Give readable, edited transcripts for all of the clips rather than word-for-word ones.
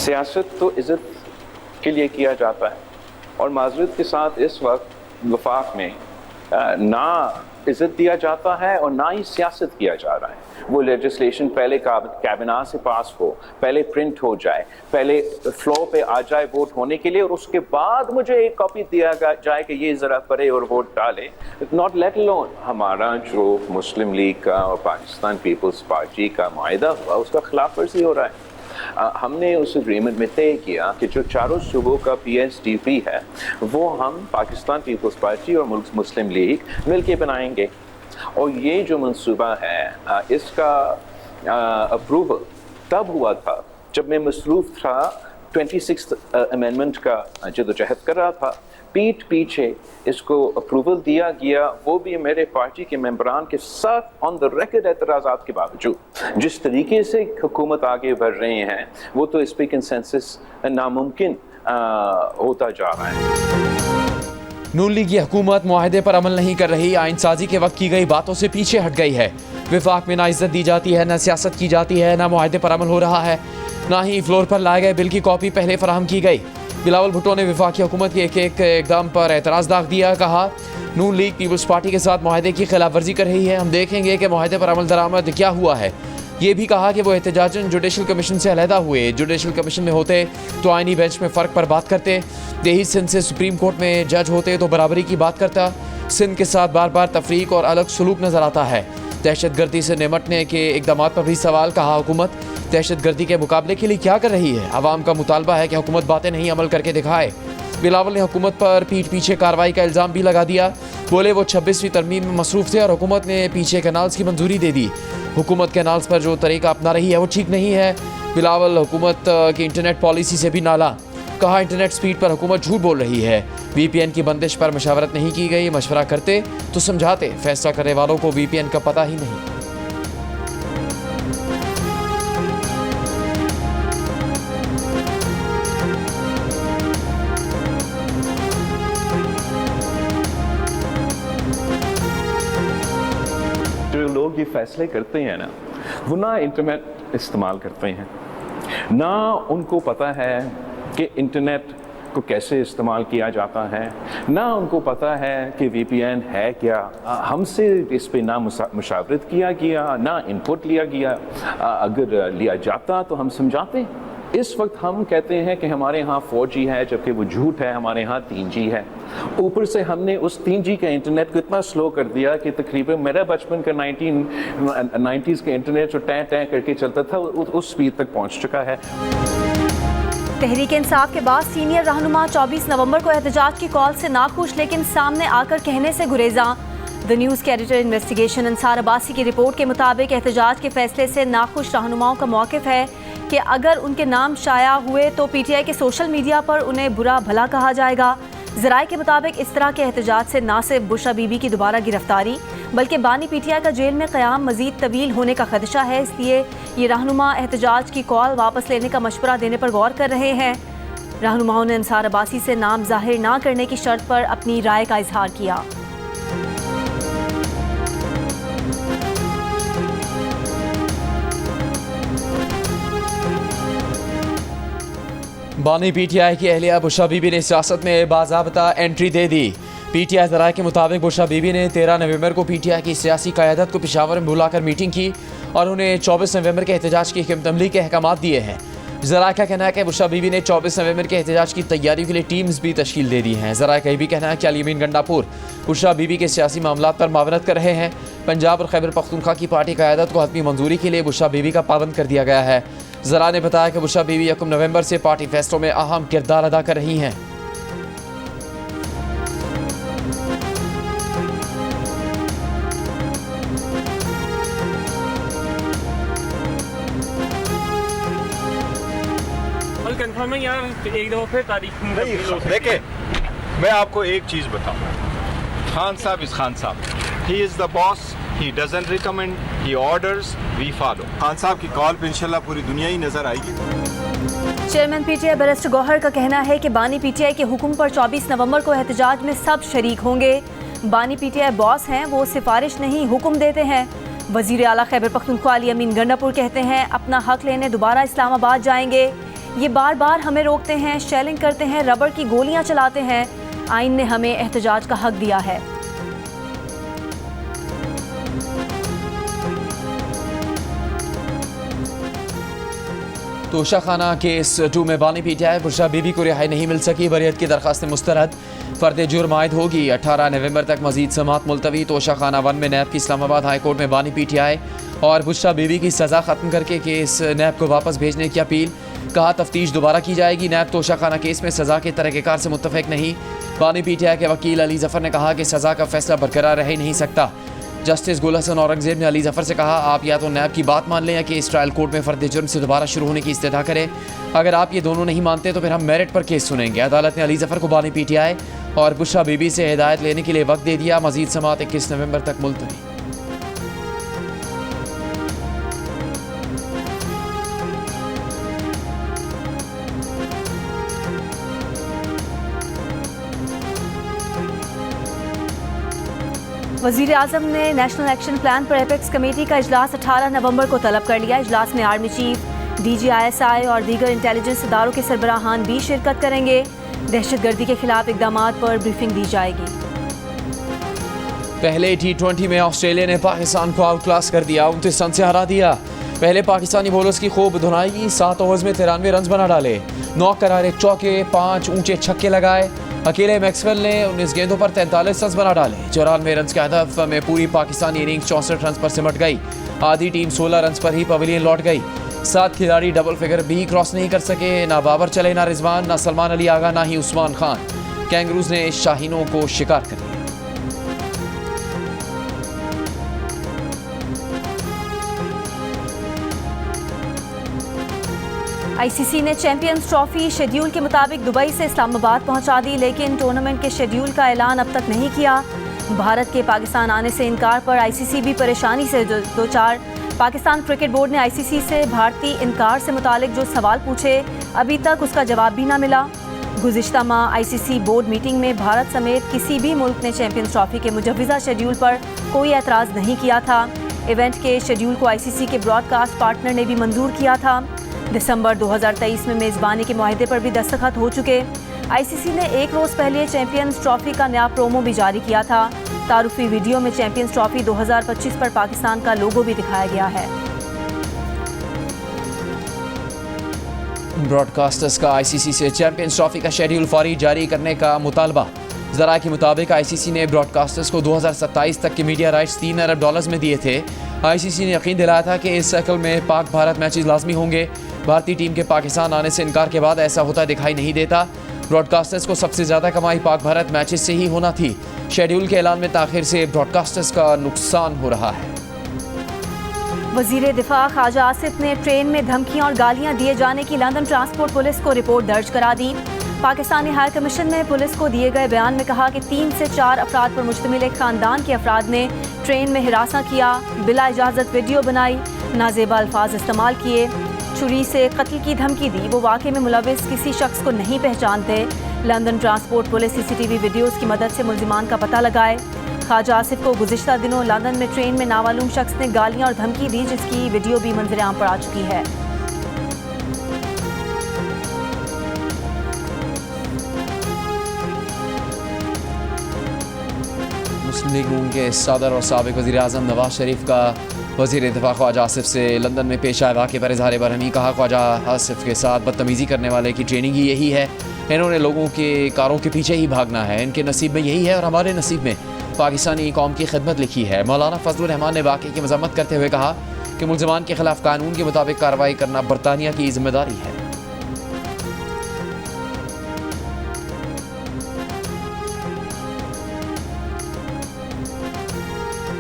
सियासत तो इज़्ज़त के लिए किया जाता है और माज़रत के साथ इस वक्त वफाक में ना इज़्ज़त दिया जाता है और ना ही सियासत किया जा रहा है। वो लेजिस्लेशन पहले कैबिनेट से पास हो, पहले प्रिंट हो जाए, पहले फ्लोर पे आ जाए वोट होने के लिए और उसके बाद मुझे एक कॉपी दिया जाए कि ये ज़रा पढ़े और वोट डाले। नॉट लेट अलोन हमारा जो मुस्लिम लीग का और पाकिस्तान पीपल्स पार्टी का मुआहिदा हुआ उसका खिलाफ वर्जी हो रहा है। हमने उस एग्रीमेंट में तय किया कि जो चारों सूबों का PSDP है वो हम पाकिस्तान पीपल्स पार्टी और मुस्लिम लीग मिलके बनाएंगे और ये जो मंसूबा है इसका अप्रूवल तब हुआ था जब मैं मसरूफ़ था 26th अमेंडमेंट का जदोजहद कर रहा था। पीठ पीछे इसको अप्रूवल दिया गया, वो भी मेरे पार्टी के मेंबरान के साथ ऑन द रिकॉर्ड एतराज़ात के बावजूद। जिस तरीके से हुकूमत आगे बढ़ रहे हैं वो तो इस पर कंसेंसस नामुमकिन होता जा रहा है। नून लीग की हुकूमत मुआहदे पर अमल नहीं कर रही, आइन साजी के वक्त की गई बातों से पीछे हट गई है। विफाक में ना इज्जत दी जाती है, ना सियासत की जाती है, ना मुआहदे पर अमल हो रहा है, ना ही फ्लोर पर लाए गए बिल की कॉपी पहले फराहम की गई। बिलावल भुट्टो ने वफाकी हुकूमत के एक इकदाम पर एतराज़ दाग दिया। कहा नून लीग पीपल्स पार्टी के साथ मुआहदे की खिलाफ वर्जी कर रही है, हम देखेंगे कि मुआहदे पर अमल दरामद क्या हुआ है। ये भी कहा कि वो एहतजाजन जुडिशल कमीशन से अलहदा हुए, जुडिशल कमीशन में होते तो आइनी बेंच में फ़र्क पर बात करते, यही सिंध से सुप्रीम कोर्ट में जज होते तो बराबरी की बात करता। सिंध के साथ बार बार तफरीक और अलग सलूक नज़र आता है। दहशत गर्दी से निमटने के इकदाम पर भी सवाल। कहा हुकूमत दहशत गर्दी के मुकाबले के लिए क्या कर रही है, अवाम का मुतालबा है कि हुकूमत बातें नहीं अमल करके दिखाए। बिलावल ने हुकूमत पर पीठ पीछे कार्रवाई का इल्ज़ाम भी लगा दिया। बोले वो 26वीं तरमीम में मसरूफ़ थे और हुकूमत ने पीछे कैनाल्स की मंजूरी दे दी। हुकूमत कैनाल्स पर जो तरीका अपना रही है वो ठीक नहीं है। बिलावल हुकूमत की इंटरनेट पॉलिसी से भी नाला। कहा इंटरनेट स्पीड पर हुकूमत झूठ बोल रही है। VPN की बंदिश पर मशावरत नहीं की गई, मशवरा करते तो समझाते, फैसला करने वालों को VPN का पता ही नहीं। जो लोग ये फैसले करते हैं ना वो ना इंटरनेट इस्तेमाल करते हैं, ना उनको पता है कि इंटरनेट को कैसे इस्तेमाल किया जाता है, ना उनको पता है कि VPN है क्या। हमसे इस पे ना मुशावरत किया गया, ना इनपुट लिया गया। अगर लिया जाता तो हम समझाते। इस वक्त हम कहते हैं कि हमारे यहाँ 4G है जबकि वो झूठ है, हमारे यहाँ 3G है। ऊपर से हमने उस 3G के इंटरनेट को इतना स्लो कर दिया कि तकरीबन मेरा बचपन का 1990s के इंटरनेट जो टैं टैं करके चलता था उस स्पीड तक पहुँच चुका है। तहरीक इंसाफ के बाद सीनियर रहनुमा 24 नवंबर को एहतजाज की कॉल से नाखुश, लेकिन सामने आकर कहने से गुरेजा। द न्यूज़ के एडिटर इन्वेस्टिगेशन अंसार अब्बासी की रिपोर्ट के मुताबिक एहतजाज के फैसले से नाखुश रहनुमाओं का मौक़िफ़ है कि अगर उनके नाम शाया हुए तो PTI के सोशल मीडिया पर उन्हें बुरा भला कहा जाएगा। ज़राए के मुताबिक इस तरह के एहतजाज से न सिर्फ बुशरा बीबी की दोबारा गिरफ्तारी बल्कि बानी PTI का जेल में क़याम मज़ीद तवील होने का खदशा है। इसलिए ये रहनुमा एहतजाज की कॉल वापस लेने का मशवरा देने पर गौर कर रहे हैं। रहनुमाओं ने अंसार अब्बासी से नाम जाहिर ना करने की शर्त पर अपनी राय का इजहार किया। बानी PTI की अहलिया बुशरा बीबी ने सियासत में बाज़ाब्ता एंट्री दे दी। PTI ज़राए के मुताबिक बुशरा बीबी ने 13 नवंबर को PTI की सियासी क़यादत को पेशावर में बुलाकर मीटिंग की और उन्हें 24 नवंबर के एहतजाज की हिकमत के अहकाम दिए हैं। ज़राए का कहना है कि बुशरा बीबी ने 24 नवंबर के एहतजाज की तैयारी के लिए टीम्स भी तश्कील दे दी हैं। ज़राए का ये भी कहना है कि अली अमीन गंडापुर बुशरा बीबी के सियासी मामलात पर मावनत कर रहे हैं। पंजाब और खैबर पख्तूनख्वा की पार्टी क़यादत को हतमी मंजूरी के लिए बुशरा बीबी का पाबंद कर दिया गया है। ज़रा ने बताया कि बुशरा बीबी 1 नवंबर से पार्टी फैसलों में अहम किरदार अदा कर रही हैं। कंफर्म है यार, एक दफा फिर तारीख देखे। मैं आपको एक चीज़ बताऊं, खान साहब is Khan sahab, he is the boss, he doesn't recommend, he orders, we follow. Khan sahab की कॉल पे इंशाल्लाह पूरी दुनिया ही नजर आएगी। चेयरमैन PTI बैरिस्टर गौहर का कहना है कि बानी PTI के हुक्म पर 24 नवंबर को एहतजाज में सब शरीक होंगे। बानी PTI बॉस हैं, वो सिफारिश नहीं हुक्म देते हैं। वज़ीर आला खैबर पख्तूनख्वा अली अमीन गंडापुर कहते हैं अपना हक लेने दोबारा इस्लामाबाद जाएंगे। ये बार बार हमें रोकते हैं, शेलिंग करते हैं, रबड़ की गोलियां चलाते हैं। आइन ने हमें एहतजाज का हक दिया है। तोशाखाना केस 2 में बानी पीटीआई, बुशरा बीबी को रिहाई नहीं मिल सकी, बरियत की दरखास्त मुस्तरद, फर्द जुर्म आयद होगी। 18 नवंबर तक मजीद समात मुलतवी। तोशाखाना 1 में नैब की इस्लामाबाद हाई कोर्ट में बानी पीटीआई और बुशरा बीबी की सज़ा ख़त्म करके केस नैब को वापस भेजने की अपील। कहा तफ्तीश दोबारा की जाएगी। नैब तोशाखाना केस में सज़ा के तरीक़ेकार से मुत्तफ़िक नहीं। बानी पीटीआई के वकील अली जफ़र ने कहा कि सज़ा का फैसला बरकरार रह ही नहीं सकता। जस्टिस गुल हसन औरंगजेब ने अली जफ़र से कहा, आप या तो नैब की बात मान लें या केस ट्रायल कोर्ट में फ़र्द जुर्म से दोबारा शुरू होने की इस्तदा करें। अगर आप ये दोनों नहीं मानते तो फिर हम मेरिट पर केस सुनेंगे। अदालत ने अली जफ़र को बानी पीटीआई और बुशरा बीबी से हिदायत लेने के लिए वक्त दे दिया। मजीद समात 21 नवंबर तक मुलतवी। वज़ीर आज़म ने नेशनल एक्शन प्लान पर एपेक्स कमेटी का इजलास 18 नवंबर को तलब कर लिया। इजलास में आर्मी चीफ, DGISI और दीगर इंटेलिजेंस इदारों के सरबराहान भी शिरकत करेंगे। दहशतगर्दी के खिलाफ इक़दामात पर ब्रीफिंग दी जाएगी। पहले T20 में ऑस्ट्रेलिया ने पाकिस्तान को आउट क्लास कर दिया, 29 रन से हरा दिया। पहले पाकिस्तानी बॉलर्स की खूब धुनाई, 7 ओवर्स में 93 रन बना डाले। 9 करारे चौके, 5 ऊंचे छक्के लगाए। अकेले मैक्सवेल ने 19 गेंदों पर 43 रन बना डाले। 94 रन के हदफ में पूरी पाकिस्तानी इनिंग्स 64 रन पर सिमट गई। आधी टीम 16 रन पर ही पवेलियन लौट गई। 7 खिलाड़ी डबल फिगर भी क्रॉस नहीं कर सके। ना बाबर चले, ना रिजवान, ना सलमान अली आगा, ना ही उस्मान खान। कैंगरूज ने शाहीनों को शिकार कर लिया। ICC ने चैंपियंस ट्रॉफी शेड्यूल के मुताबिक दुबई से इस्लामाबाद पहुंचा दी, लेकिन टूर्नामेंट के शेड्यूल का ऐलान अब तक नहीं किया। भारत के पाकिस्तान आने से इनकार पर ICC भी परेशानी से दो चार। पाकिस्तान क्रिकेट बोर्ड ने ICC से भारतीय इनकार से मुतालिक जो सवाल पूछे, अभी तक उसका जवाब भी ना मिला। गुज़िश्ता माह ICC बोर्ड मीटिंग में भारत समेत किसी भी मुल्क ने चैंपियंस ट्रॉफी के मुजव्वज़ा शेड्यूल पर कोई एतराज़ नहीं किया था। इवेंट के शेड्यूल को ICC के ब्रॉडकास्ट पार्टनर ने भी मंजूर किया था। दिसंबर 2023 में मेज़बानी के मुआहदे पर भी दस्तखत हो चुके। ICC ने एक रोज़ पहले चैंपियंस ट्रॉफी का नया प्रोमो भी जारी किया था। तारुफी वीडियो में चैंपियंस ट्रॉफी 2025 पर पाकिस्तान का लोगो भी दिखाया गया है। ब्रॉडकास्टर्स का ICC से चैंपियंस ट्रॉफी का शेड्यूल फौरी जारी करने का मुतालबा। ज़रा के मुताबिक ICC ने ब्रॉडकास्टर्स को 2027 तक के मीडिया राइट्स $3 अरब में दिए थे। ICC ने यकीन दिलाया था कि इस साइकिल में पाक भारत मैचेस लाजमी होंगे। भारतीय टीम के पाकिस्तान आने से इनकार के बाद ऐसा होता दिखाई नहीं देता। ब्रॉडकास्टर्स को सबसे ज़्यादा कमाई पाक भारत मैचेस से ही होना थी। शेड्यूल के ऐलान में ताख़िर से ब्रॉडकास्टर्स का नुकसान हो रहा है। वज़ीर दिफा ख्वाजा आसिफ ने ट्रेन में धमकियां और गालियां दिए जाने की लंदन ट्रांसपोर्ट पुलिस को रिपोर्ट दर्ज करा दी। पाकिस्तानी हाई कमीशन ने पुलिस को दिए गए बयान में कहा कि 3 से 4 अफराद पर मुश्तमिल एक ख़ानदान के अफराद ने ट्रेन में हिरासा किया, बिला इजाज़त वीडियो बनाई, नाजेबा अल्फाज इस्तेमाल किए, छुरी से कत्ल की धमकी दी। वो वाक़े में मुलविस किसी शख्स को नहीं पहचानते। London transport police CCTV videos की मदद से मुल्ज़िमान का पता लगाए। ख्वाजा आसिफ को गुज़िश्ता दिनों लंदन में ट्रेन में नामालूम शख्स ने गालियाँ और धमकी दी, जिसकी वीडियो भी मंज़िर आम पर आ चुकी है। मुस्लिम लीग नून के सदर और साबिक़ वज़ीर आज़म नवाज शरीफ का वज़ीर दिफा ख्वाजा आसिफ से लंदन में पेश आए वाक़े पर इज़हार बरहमी। कहा, ख्वाजा आसिफ के साथ बदतमीज़ी करने वाले की ट्रेनिंग ही यही है। इन्होंने लोगों के कारों के पीछे ही भागना है। इनके नसीब में यही है और हमारे नसीब में पाकिस्तानी कौम की खिदमत लिखी है। मौलाना फजलुर रहमान ने वाक़े की मज़म्मत करते हुए कहा कि मुल्ज़िमान के खिलाफ कानून के मुताबिक कार्रवाई करना बरतानिया की जिम्मेदारी है।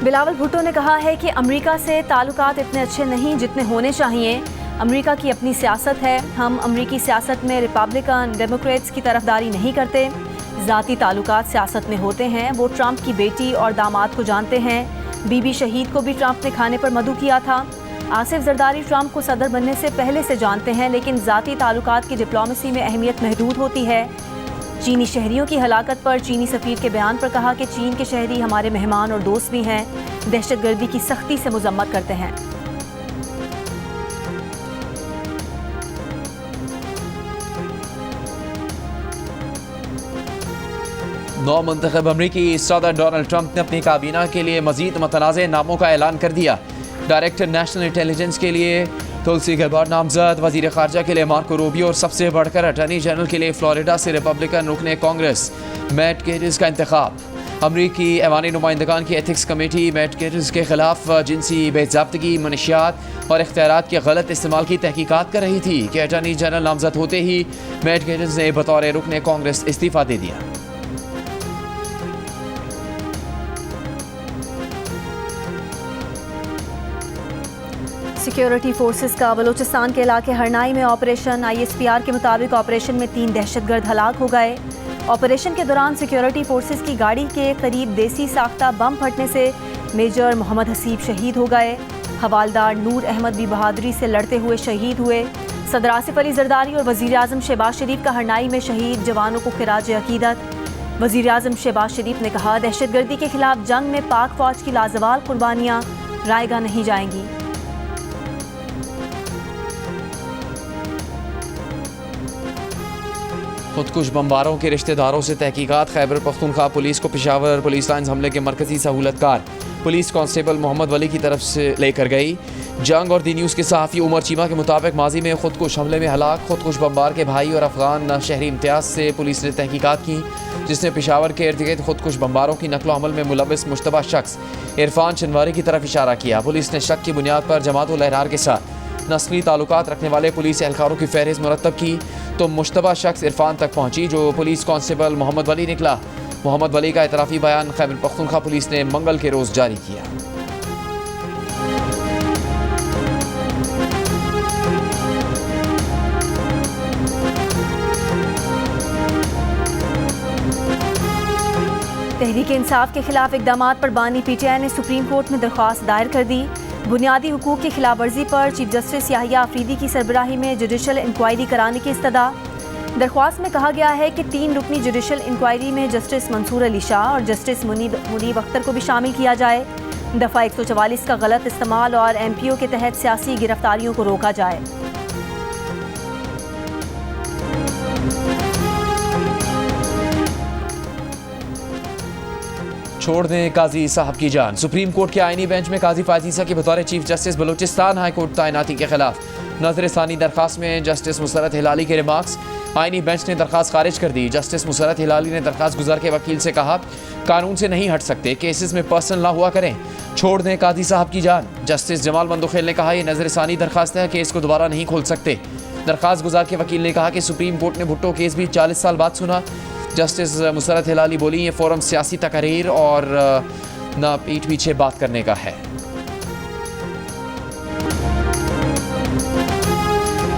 बिलावल भुट्टो ने कहा है कि अमेरिका से ताल्लुकात इतने अच्छे नहीं जितने होने चाहिए। अमेरिका की अपनी सियासत है। हम अमेरिकी सियासत में रिपब्लिकन डेमोक्रेट्स की तरफदारी नहीं करते। ज़ाती ताल्लुकात सियासत में होते हैं। वो ट्रंप की बेटी और दामाद को जानते हैं। बीबी शहीद को भी ट्रंप ने खाने पर मदऊ किया था। आसिफ जरदारी ट्रंप को सदर बनने से पहले से जानते हैं, लेकिन ज़ाती ताल्लुकात की डिप्लोमेसी में अहमियत महदूद होती है। चीनी शहरियों की हलाकत पर चीनी सफ़ीर के बयान पर कहा कि चीन के शहरी हमारे मेहमान और दोस्त भी हैं। दहशतगर्दी की सख्ती से मजम्मत करते हैं। नौ मुंतखब अमरीकी सदर डोनाल्ड ट्रंप ने अपनी काबीना के लिए मजीद मतनाज़ नामों का ऐलान कर दिया। डायरेक्टर नेशनल इंटेलिजेंस के लिए तुलसी गैबार्ड नामजद, वजीर खारजा के लिए मार्को रूबियो और सबसे बढ़कर अटॉर्नी जनरल के लिए फ्लोरिडा से रिपब्लिकन रुकने कांग्रेस मैट गेट्स का इंतखाब। अमरीकी ऐवानी नुमाइंदगान की एथिक्स कमेटी मैट गेट्स के खिलाफ जिनसी बेज़ाब्तगी, मनशियात और इख्तियारात के गलत इस्तेमाल की तहकीकात कर रही थी कि अटॉर्नी जनरल नामजद होते ही मैट गेट्स ने बतौर रुकने कांग्रेस इस्तीफ़ा दे दिया। सिक्योरिटी फोर्सेस का बलूचिस्तान के इलाके हरनाई में ऑपरेशन। ISPR के मुताबिक ऑपरेशन में 3 दहशतगर्द हलाक हो गए। ऑपरेशन के दौरान सिक्योरिटी फोर्सेस की गाड़ी के करीब देसी साख्ता बम फटने से मेजर मोहम्मद हसीब शहीद हो गए। हवालदार नूर अहमद भी बहादुरी से लड़ते हुए शहीद हुए। सदर आसिफ अली जरदारी और वज़ीर आज़म शहबाज शरीफ का हरनाई में शहीद जवानों को खिराज अकीदत। वज़ीर आज़म शहबाज शरीफ ने कहा, दहशतगर्दी के खिलाफ जंग में पाक फ़ौज की लाजवाल कुर्बानियाँ रायगा नहीं जाएंगी। खुदकुश बमबारों के रिश्तेदारों से तहकीकात। खैबर पख्तूनख्वा पुलिस को पेशावर पुलिस लाइन्स हमले के मरकजी सहूलतकार पुलिस कांस्टेबल मोहम्मद वली की तरफ से लेकर गई। जंग और दी न्यूज़ के सहाफ़ी उमर चीमा के मुताबिक माजी में खुदकुश हमले में हलाक खुदकुश बमबार के भाई और अफगान शहरी इम्तियाज़ से पुलिस ने तहकीकात की, जिसने पेशावर के इर्द गिर्द खुदकुश बमबारों की नकलो हमल में मुलविस मुश्तबा शख्स इरफान चनवारी की तरफ इशारा किया। पुलिस ने शक की बुनियाद पर जमात उल अहरार के साथ नस्ली ताल्लुकात रखने वाले पुलिस एहलकारों की फहरिस्त मुरतब की तो मुश्तबा शख्स इरफान तक पहुंची, जो पुलिस कांस्टेबल मोहम्मद वली निकला। मोहम्मद वली का एतराफ़ी बयान खैबर पख्तूनख्वा पुलिस ने मंगल के रोज़ जारी किया। तहरीक इंसाफ के खिलाफ इकदामात पर बानी PTI ने सुप्रीम कोर्ट में दरख्वास्त दायर कर दी। बुनियादी हुकूक की खिलाफ वर्जी पर चीफ जस्टिस याहिया अफरीदी की सरबराही में जुडिशल इंक्वायरी कराने की इस्तदा। दरख्वास्त में कहा गया है कि 3 रुकनी जुडिशल इंक्वायरी में जस्टिस मंसूर अली शाह और जस्टिस मुनीब अख्तर को भी शामिल किया जाए। दफ़ा 144 का गलत इस्तेमाल और MPO के तहत सियासी गिरफ्तारियों को रोका जाए। छोड़ दें काजी साहब की जान। सुप्रीम कोर्ट के आईनी बेंच में काजी फायजीसा की बतौर chief justice Balochistan high court तैनाती के खिलाफ नजरसानी दरखास्त में जस्टिस मुसरत हिलाली के रिमार्क्स। आईनी बेंच ने दरखास्त खारिज कर दी। जस्टिस मुसरत हिलाली ने दरखास्त गुजार के वकील से कहा, कानून से नहीं हट सकते, केसेस में पर्सनल ना हुआ करें, छोड़ दें काजी साहब की जान। जस्टिस जमाल मंदोखेल ने कहा, यह नजरसानी दरखास्त है, केस को दोबारा नहीं खोल सकते। दरखास्त गुजार के वकील ने कहा कि सुप्रीम कोर्ट ने भुट्टो केस भी 40 साल बाद सुना। जस्टिस मुसरत हिलाली बोली, ये फोरम सियासी तकरीर और ना पीठ पीछे बात करने का है।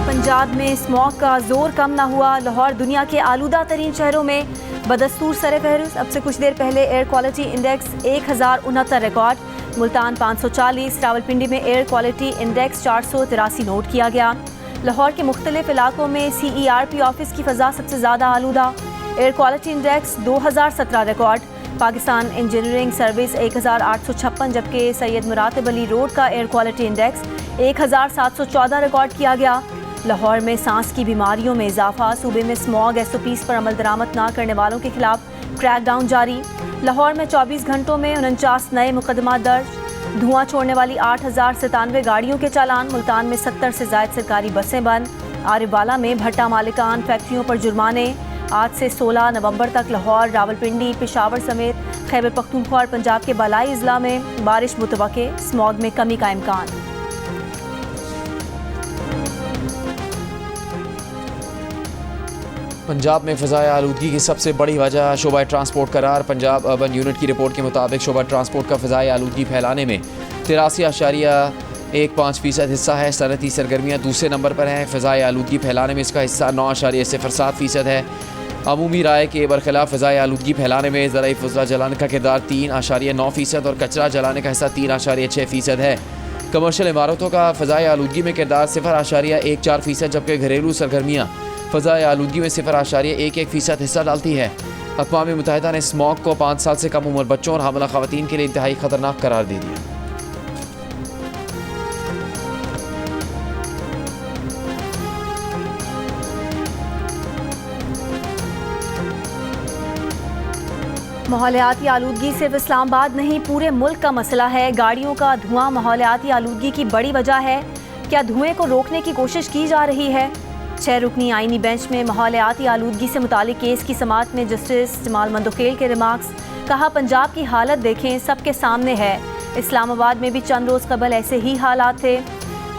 पंजाब में स्मॉग का जोर कम ना हुआ। लाहौर दुनिया के आलूदा तरीन शहरों में बदस्तूर सरे फहरिस्त। अब से कुछ देर पहले air quality index 1069 record, Multan 540, Rawalpindi में एयर क्वालिटी इंडेक्स 483 नोट किया गया। लाहौर के मुख्तलिफ इलाकों में CERP ऑफिस की फ़ज़ा सबसे ज़्यादा आलूदा। Air quality index 2017 record. Pakistan engineering service 1856, जबकि सैयद मुरातिब अली रोड का एयर क्वालिटी इंडेक्स 1714 रिकॉर्ड किया गया। लाहौर में सांस की बीमारियों में इजाफा। सूबे में स्मॉग SOPs पर अमल दरामद न करने वालों के खिलाफ क्रैकडाउन जारी। लाहौर में 24 घंटों में 49 नए मुकदमा दर्ज। धुआं छोड़ने वाली 8097 गाड़ियों के चालान। मुल्तान में 70 से ज़ायद सरकारी बसें बंद। आरिफवाला में भट्टा मालिकान फैक्ट्रियों पर जुर्माने। आज से 16 नवंबर तक लाहौर, रावलपिंडी, पेशावर समेत खैबर पख्तूनख्वा और पंजाब के बालाई अजला में बारिश मुतवक्के। स्मॉग में कमी का इम्कान। पंजाब में फ़ज़ाए आलूदगी की सबसे बड़ी वजह शोबा ट्रांसपोर्ट करार। पंजाब अर्बन यूनिट की रिपोर्ट के मुताबिक शोबा ट्रांसपोर्ट का फ़ज़ाए आलूदगी फैलाने में 83.15% हिस्सा है। सनती सरगर्मियाँ दूसरे नंबर पर हैं। फ़ज़ाए आलूदगी फैलाने में इसका हिस्सा 9.07% है। अमूमी राय के बरखिलाफ फ़ज़ाए आलूदगी फैलाने में ज़राई फुज़ला जलाने का किरदार 3.9% और कचरा जलाने का हिस्सा 3.6% है। कमर्शल इमारतों का फ़ज़ाए आलूदगी में किरदार 0.14%, जबकि घरेलू सरगर्मियाँ फ़ज़ाए आलूदगी में 0.11% हिस्सा डालती है। अक़वाम मुत्तहिदा ने स्मॉग को 5 साल से कम उम्र बच्चों और हामिला ख़वातीन के लिए इंतहाई ख़तरनाक करार दे दिया। माहौलियाती आलूदगी सिर्फ इस्लामाबाद नहीं पूरे मुल्क का मसला है। गाड़ियों का धुआं माहौलियाती आलूदगी की बड़ी वजह है। क्या धुएं को रोकने की कोशिश की जा रही है? 6 रुकनी आईनी बेंच में माहौलियाती आलूदगी से मुतालिक केस की समाअत में जस्टिस जमाल मंदोखेल के रिमार्क्स। कहा पंजाब की हालत देखें, सबके सामने है। इस्लामाबाद में भी चंद रोज़ कबल ऐसे ही हालात थे।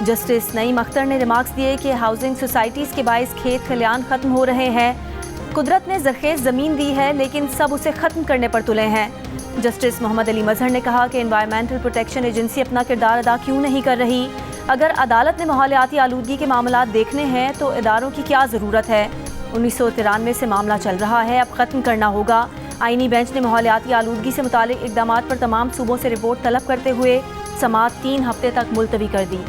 जस्टिस नईम अख्तर ने रिमार्क्स दिए कि हाउसिंग सोसाइटीज़ के बाइस खेत खलियान ख़त्म हो रहे हैं। कुदरत ने ज़रखेज़ ज़मीन दी है लेकिन सब उसे ख़त्म करने पर तुले हैं। जस्टिस मोहम्मद अली मजहर ने कहा कि एनवायरमेंटल प्रोटेक्शन एजेंसी अपना किरदार अदा क्यों नहीं कर रही। अगर अदालत ने माहौलियाती आलूदगी के मामलात देखने हैं तो इदारों की क्या ज़रूरत है। 1993 से मामला चल रहा है, अब ख़त्म करना होगा। आईनी बेंच ने माहौलियाती आलूदगी से मुतालिक इक़दामात पर तमाम सूबों से रिपोर्ट तलब करते हुए समाअत 3 हफ्ते तक मुलतवी कर दी।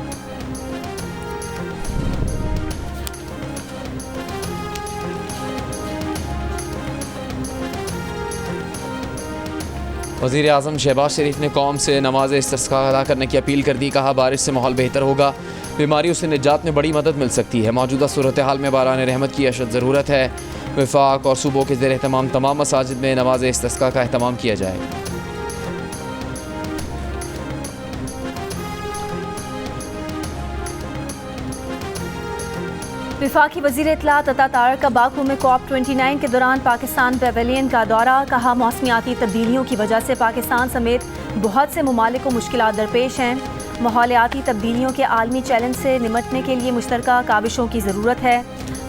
वज़ीर आज़म शहबाज शरीफ ने कौम से नमाज इस्तिस्का अदा करने की अपील कर दी। कहा बारिश से माहौल बेहतर होगा, बीमारियों से निजात में बड़ी मदद मिल सकती है। मौजूदा सूरत हाल में बारान रहमत की अशद ज़रूरत है। वफाक और सूबों के ज़ेर एहतमाम तमाम मसाजिद में नमाज इस्तिस्का का एहतमाम किया जाएगा। वफाकी वज़ीर इत्तलात अता तारक का बाकू में COP29 के दौरान पाकिस्तान पेवेलियन का दौरा। कहा मौसमियाती तब्दीलियों की वजह से पाकिस्तान समेत बहुत से ममालिक को मुश्किलात दरपेश हैं। माहौलियाती तब्दीलियों के आलमी चैलेंज से निमटने के लिए मुश्तरका काविशों की ज़रूरत है।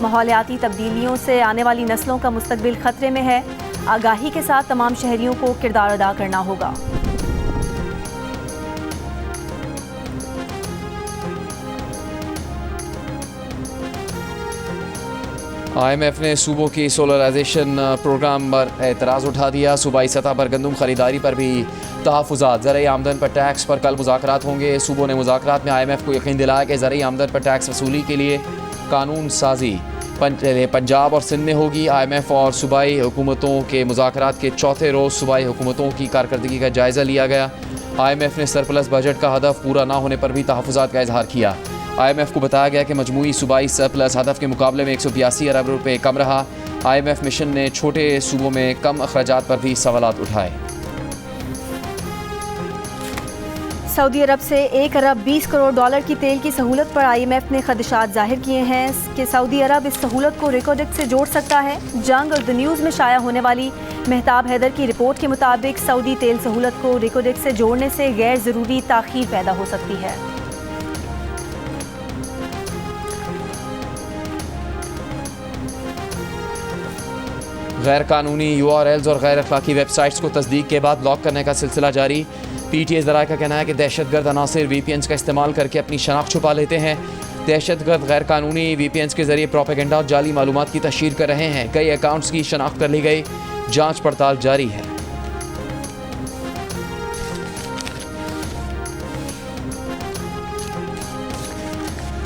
माहौलियाती तब्दीलियों से आने वाली नस्लों का मुस्तकबिल ख़तरे में है। आगाही के साथ तमाम शहरियों को किरदार अदा करना होगा। IMF ने सूबों की सोलराइजेशन प्रोग्राम पर एतराज़ उठा दिया। सूबाई सतह पर गंदम खरीदारी पर भी तहफ़्फ़ुज़ात। ज़राई आमदन पर टैक्स पर कल मुज़ाकरात होंगे। सूबों ने मुज़ाकरात में IMF को यकीन दिलाया कि ज़राई आमदन पर टैक्स वसूली के लिए कानून साजी पंजाब और सिंध में होगी। IMF और सूबाई हुकूमतों के मुज़ाकरात के चौथे रोज़ सूबाई हुकूमतों की कारकर्दगी का जायज़ा लिया गया। IMF ने सरप्लस बजट का हदफ पूरा ना होने पर भी तहफ़्फ़ुज़ात का इजहार किया। IMF को बताया गया कि मजमूई सूबाई सरप्लस हदफ के मुकाबले में 182 अरब रुपये कम रहा। IMF मिशन ने छोटे सूबों में कम अखराजात पर भी सवालात उठाए। सऊदी अरब से 1 अरब 20 करोड़ डॉलर की तेल की सहूलत पर IMF ने खदशात जाहिर किए हैं कि सऊदी अरब इस सहूलत को रेकोडेक्स से जोड़ सकता है। जंग और द न्यूज़ में शाया होने वाली मेहताब हैदर की रिपोर्ट के मुताबिक सऊदी तेल सहूलत को रेकोडेक्स से जोड़ने से गैर ज़रूरी ताख़ीर पैदा हो सकती है। गैर कानूनी URLs और गैर अखलाकी वेबसाइट्स को तस्दीक के बाद ब्लॉक करने का सिलसिला जारी। PTI ज़राए का कहना है कि दहशतगर्द अनासिर VPNs का इस्तेमाल करके अपनी शनाख्त छुपा लेते हैं। दहशतगर्द गैर कानूनी VPNs के ज़रिए प्रोपेगेंडा और जाली मालूमात की तशहीर कर रहे हैं। कई अकाउंट्स की शनाख्त कर ली गई, जाँच पड़ताल जारी है।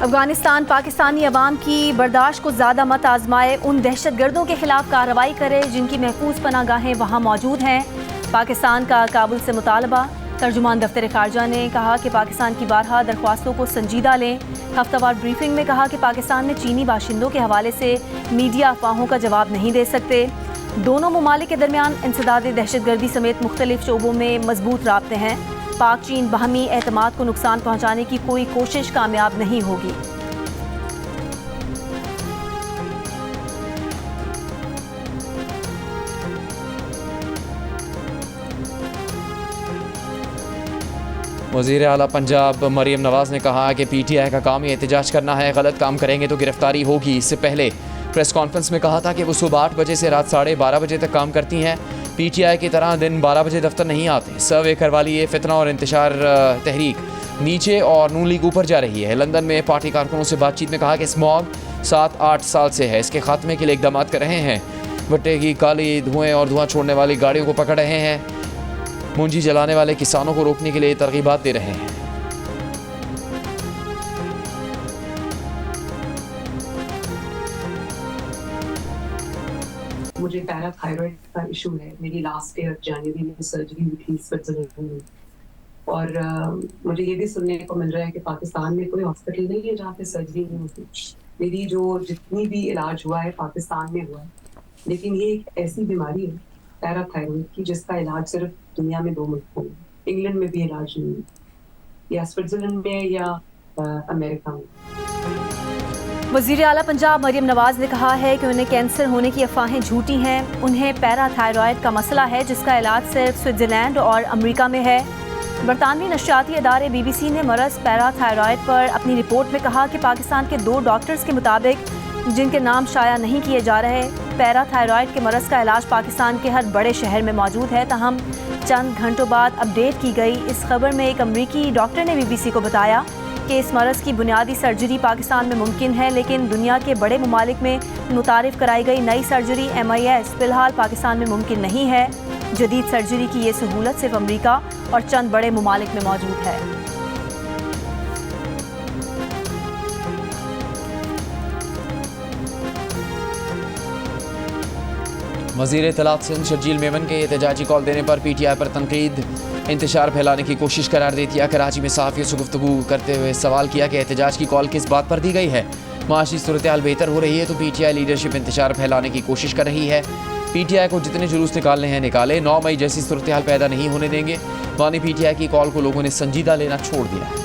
अफगानिस्तान पाकिस्तानी अवाम की बर्दाश्त को ज़्यादा मत आजमाए, उन दहशतगर्दों के खिलाफ कार्रवाई करे जिनकी महफूज पनागाहें वहाँ मौजूद हैं। पाकिस्तान का काबुल से मुतालबा। तर्जुमान दफ्तर खारजा ने कहा कि पाकिस्तान की बारहा दरख्वास्तों को संजीदा लें। हफ्तावार ब्रीफिंग में कहा कि पाकिस्तान में चीनी बाशिंदों के हवाले से मीडिया अफवाहों का जवाब नहीं दे सकते। दोनों ममालिक के दरमियान इंसदाद दहशतगर्दी समेत मुख्तलिफ शोबों में मजबूत राब्ते हैं। पाक चीन बाहमी एतमाद को नुकसान पहुंचाने की कोई कोशिश कामयाब नहीं होगी। वज़ीर आला पंजाब मरीम नवाज़ ने कहा कि PTI का काम ये एहतजाज करना है, गलत काम करेंगे तो गिरफ्तारी होगी। इससे पहले प्रेस कॉन्फ्रेंस में कहा था कि वो सुबह 8 बजे से रात 12:30 बजे तक काम करती हैं। PTI की तरह दिन 12 बजे दफ्तर नहीं आते। सर्वे करवा लिए। फितना और इंतशार तहरीक नीचे और नून लीग ऊपर जा रही है। लंदन में पार्टी कारकुनों से बातचीत में कहा कि स्मॉग 7-8 साल से है, इसके खात्मे के लिए इकदाम कर रहे हैं। भट्टे की काली धुएँ और धुआं छोड़ने वाली गाड़ियों को पकड़ रहे हैं। मुंजी जलाने वाले किसानों को रोकने के लिए तरगीबात दे रहे हैं। मुझे पैराथायरॉइड का इशू है। मेरी लास्ट ईयर जनवरी में सर्जरी हुई थी स्विट्जरलैंड में, और मुझे ये भी सुनने को मिल रहा है कि पाकिस्तान में कोई हॉस्पिटल नहीं है जहाँ पे सर्जरी नहीं होती। मेरी जो जितनी भी इलाज हुआ है पाकिस्तान में हुआ है, लेकिन ये एक ऐसी बीमारी है पैराथायरॉइड की, जिसका इलाज सिर्फ दुनिया में 2 मुल्कों में, इंग्लैंड में भी इलाज नहीं है, या स्विट्जरलैंड में या अमेरिका में। वज़ीर आला पंजाब मरियम नवाज ने कहा है कि उन्हें कैंसर होने की अफवाहें झूठी हैं। उन्हें पैराथायरॉयड का मसला है जिसका इलाज सिर्फ स्विट्जरलैंड और अमेरिका में है। बरतानवी नशियाती अदारे BBC ने मरज़ पैराथायरॉयड पर अपनी रिपोर्ट में कहा कि पाकिस्तान के 2 डॉक्टर्स के मुताबिक, जिनके नाम शाया नहीं किए जा रहे, पैराथायरॉयड के मरज़ का इलाज पाकिस्तान के हर बड़े शहर में मौजूद है। ताहम चंद घंटों बाद अपडेट की गई इस खबर में एक अमरीकी डॉक्टर ने BBC को बताया कि इस मरज़ की बुनियादी सर्जरी पाकिस्तान में मुमकिन है, लेकिन दुनिया के बड़े ममालिक में मुतारिफ कराई गई नई सर्जरी MIS फ़िलहाल पाकिस्तान में मुमकिन नहीं है। जदीद सर्जरी की ये सहूलत सिर्फ अमरीका और चंद बड़े ममालिक में मौजूद है। वज़ीर इत्तलात सिंध शर्जील मेमन के एहतजाजी कॉल देने पर PTI पर तनकीद इंतशार फैलाने की कोशिश करार दे दिया। कराची में सहाफ़ियों से गुफ्तगू करते हुए सवाल किया कि एहतजाज की कॉल किस बात पर दी गई है। माशी सूरत हाल बेहतर हो रही है तो PTI लीडरशिप इंतशार फैलाने की कोशिश कर रही है। PTI को जितने जुलूस निकालने हैं निकाले, 9 मई जैसी सूरत हाल पैदा नहीं होने देंगे। मानी PTI की कॉल को लोगों ने संजीदा लेना छोड़ दिया है।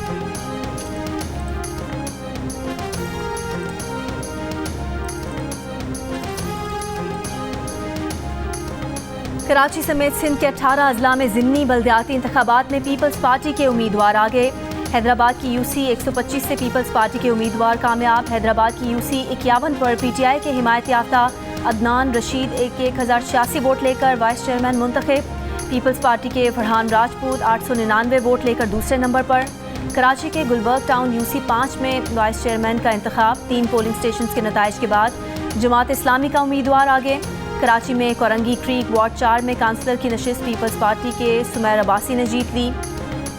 कराची समेत सिंध के 18 अजला में ज़िमनी बल्दियाती इंतखाबात में पीपल्स पार्टी के उम्मीदवार आगे। हैदराबाद की UC 125 से पीपल्स पार्टी के उम्मीदवार कामयाब। हैदराबाद की UC 51 पर PTI के हिमायत याफ्ता अदनान रशीद 1086 वोट लेकर वाइस चेयरमैन मुंतखब। पीपल्स पार्टी के फरहान राजपूत 899 वोट लेकर दूसरे नंबर पर। कराची के गुलबर्ग टाउन UC 5 में वाइस चेयरमैन का इंतखाब। 3 पोलिंग स्टेशन के नताइज के बाद जमात इस्लामी का उम्मीदवार आगे। कराची में कोरंगी क्रीक वार्ड 4 में काउंसलर की नशिस्त पीपल्स पार्टी के सुमैर अब्बासी ने जीत ली।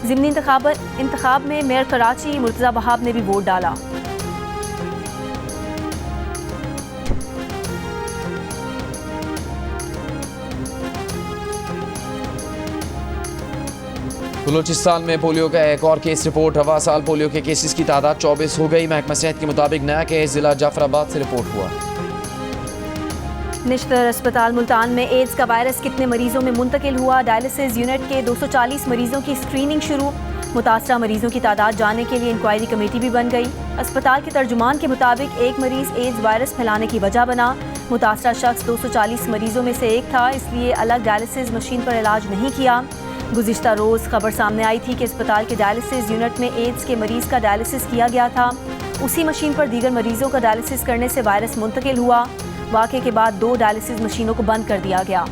ज़िमनी इंतखाब में मेयर कराची मुर्तज़ा वहाब ने भी वोट डाला। बलूचिस्तान में पोलियो का एक और केस रिपोर्ट। रवा साल पोलियो के केसेस की तादाद 24 हो गई। महकमा सेहत के मुताबिक नया केस जिला जाफराबाद से रिपोर्ट हुआ। निश्तर अस्पताल मुल्तान में एड्स का वायरस कितने मरीजों में मुंतकिल हुआ। डायलिसिस यूनिट के 240 मरीजों की स्क्रीनिंग शुरू। मुतासरा मरीजों की तादाद जानने के लिए इंक्वायरी कमेटी भी बन गई। अस्पताल के तर्जुमान के मुताबिक एक मरीज एड्स वायरस फैलाने की वजह बना। मुतासरा शख्स 240 मरीजों में से एक था, इसलिए अलग डायलिसिस मशीन पर इलाज नहीं किया। गुज़िश्ता रोज़ खबर सामने आई थी कि अस्पताल के डायलिसिस यूनिट में एड्स के मरीज का डायलिसिस किया गया था। उसी मशीन पर दीगर मरीजों का डायलिसिस करने से वायरस मुंतकिल हुआ। वाक़े के बाद 2 डायलिसिस मशीनों को बंद कर दिया गया।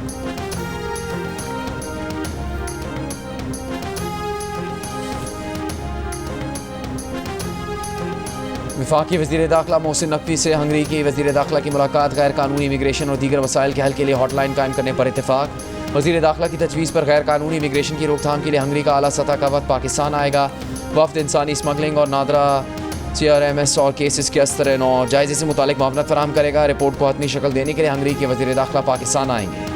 वफाकी वज़ीर दाखिला मोहसिन नकवी से हंगरी के वज़ीर दाखिला की मुलाकात। गैर कानूनी इमिग्रेशन और दीगर वसाइल के हल के लिए हॉटलाइन कायम करने पर इत्तेफाक। वज़ीर दाखिला की तजवीज़ पर गैर कानूनी इमिग्रेशन की रोकथाम के लिए हंगरी का आला सतह का वफ़द पाकिस्तान आएगा। वफ़द इंसानी स्मगलिंग और नादरा CRMS और केसेस के अस्तर नौ जायजे से मुतालिक मामला फराहम करेगा। रिपोर्ट को हतमी शक्ल देने के लिए हंगरी के वज़ीर दाखिला पाकिस्तान आएंगे।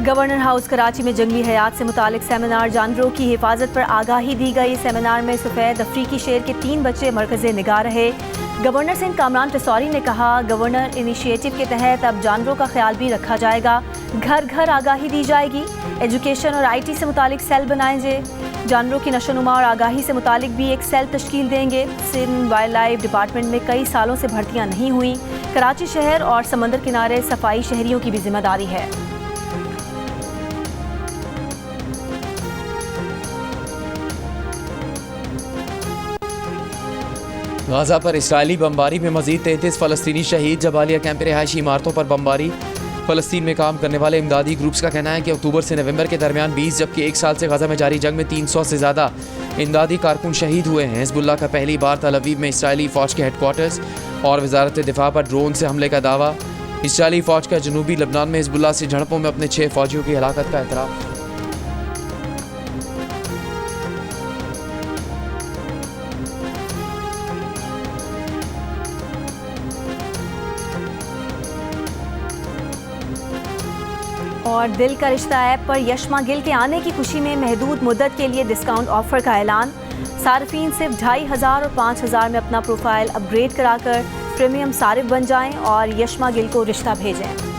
गवर्नर हाउस कराची में जंगली हयात से मुतालिक सेमिनार। जानवरों की हिफाजत पर आगाही दी गई। सेमिनार में सफ़ेद अफ्रीकी शेर के 3 बच्चे मरकज़े निगाह रहे। गवर्नर सिंध कामरान टेसौरी ने कहा, गवर्नर इनिशिएटिव के तहत अब जानवरों का ख्याल भी रखा जाएगा। घर घर आगाही दी जाएगी। एजुकेशन और IT से मुतालिक सेल बनाएंगे। जानवरों की नशोनुमा और आगाही से मुतालिक भी एक सेल तश्कील देंगे। सिंध वाइल्ड लाइफ डिपार्टमेंट में कई सालों से भर्तियाँ नहीं हुई। कराची शहर और समंदर किनारे सफाई शहरियों की भी जिम्मेदारी है। गाजा पर इसराइली बमबारी में मजीद 33 फ़लस्तीनी शहीद। जबालिया कैंप रिहायशी इमारतों पर बमबारी। फ़लस्तीन में काम करने वाले इमदादी ग्रुप्स का कहना है कि अक्टूबर से नवंबर के दरमियान 20 जबकि 1 साल से गाजा में जारी जंग में 300 से ज़्यादा इमदादी कारकुन शहीद हुए हैं। हिज़्बुल्लाह का पहली बार तल अवीव में इसराइली फ़ौज के हेडक्वार्टर्स और वजारत दिफा पर ड्रोन से हमले का दावा। इसराइली फ़ौज का जनूबी लबनान में हिज़्बुल्लाह से झड़पों में अपने 6 फ़ौजियों की हलाकत का एतराफ़। और दिल का रिश्ता ऐप पर यशमा गिल के आने की खुशी में महदूद मुद्दत के लिए डिस्काउंट ऑफर का ऐलान। सार्फिन सिर्फ 2500 और 5000 में अपना प्रोफाइल अपग्रेड कराकर प्रीमियम सारिफ बन जाएं और यशमा गिल को रिश्ता भेजें।